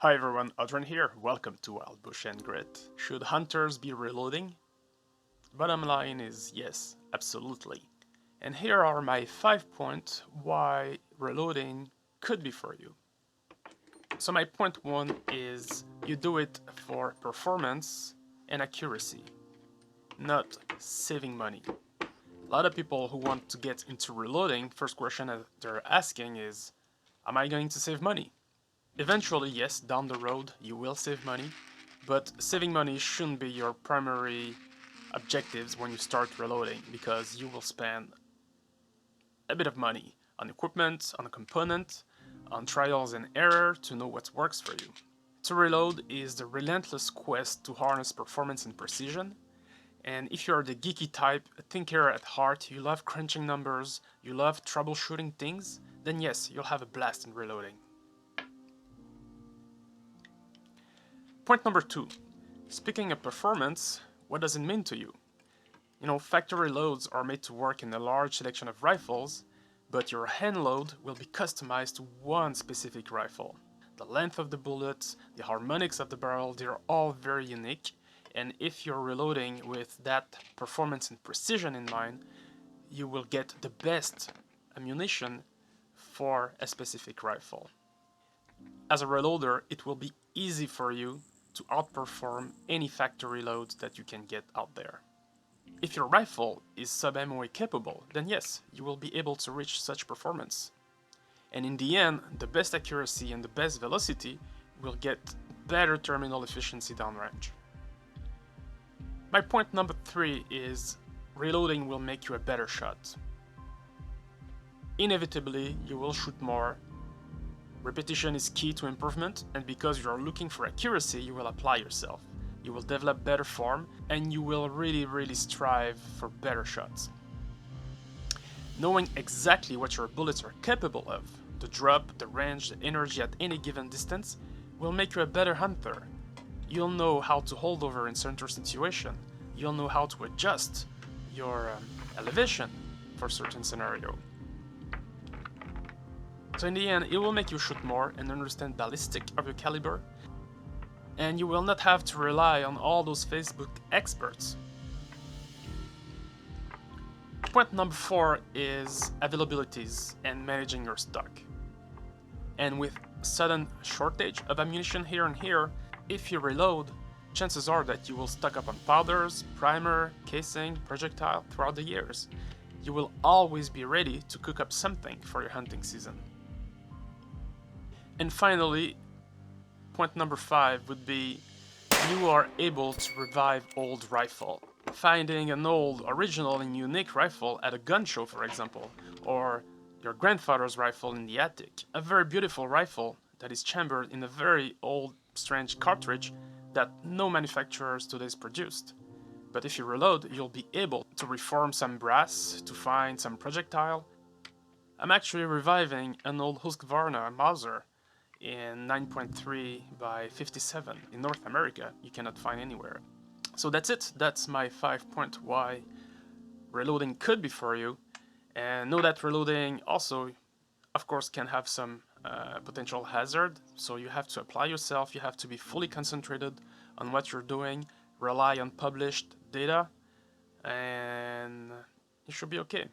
Hi everyone, Adrian here. Welcome to Wild Bush and Grit. Should hunters be reloading? Bottom line is yes, absolutely. And here are my 5 points why reloading could be for you. So my point 1 is you do it for performance and accuracy, not saving money. A lot of people who want to get into reloading, first question that they're asking is, am I going to save money? Eventually, yes, down the road you will save money, but saving money shouldn't be your primary objectives when you start reloading, because you will spend a bit of money on equipment, on a component, on trials and error to know what works for you. To reload is the relentless quest to harness performance and precision, and if you're the geeky type, a thinker at heart, you love crunching numbers, you love troubleshooting things, then yes, you'll have a blast in reloading. Point number 2. Speaking of performance, what does it mean to you? You know, factory loads are made to work in a large selection of rifles, but your hand load will be customized to one specific rifle. The length of the bullets, the harmonics of the barrel, they're all very unique, and if you're reloading with that performance and precision in mind, you will get the best ammunition for a specific rifle. As a reloader, it will be easy for you to outperform any factory load that you can get out there. If your rifle is sub-MOA capable, then yes, you will be able to reach such performance. And in the end, the best accuracy and the best velocity will get better terminal efficiency downrange. My point number 3 is reloading will make you a better shot. Inevitably, you will shoot more. Repetition is key to improvement, and because you are looking for accuracy, you will apply yourself. You will develop better form, and you will really strive for better shots. Knowing exactly what your bullets are capable of, the drop, the range, the energy at any given distance, will make you a better hunter. You'll know how to hold over in certain situation. You'll know how to adjust your elevation for certain scenario. So in the end, it will make you shoot more and understand ballistic of your caliber, and you will not have to rely on all those Facebook experts. Point number 4 is availabilities and managing your stock. And with sudden shortage of ammunition here and here, if you reload, chances are that you will stock up on powders, primer, casing, projectile throughout the years. You will always be ready to cook up something for your hunting season. And finally, point number 5 would be you are able to revive old rifle. Finding an old, original and unique rifle at a gun show, for example, or your grandfather's rifle in the attic. A very beautiful rifle that is chambered in a very old, strange cartridge that no manufacturers today has produced. But if you reload, you'll be able to reform some brass, to find some projectile. I'm actually reviving an old Husqvarna Mauser in 9.3 by 57 in North America. You cannot find anywhere. So that's it. That's my 5 point why reloading could be for you. And know that reloading also, of course, can have some potential hazard. So you have to apply yourself. You have to be fully concentrated on what you're doing. Rely on published data, and you should be okay.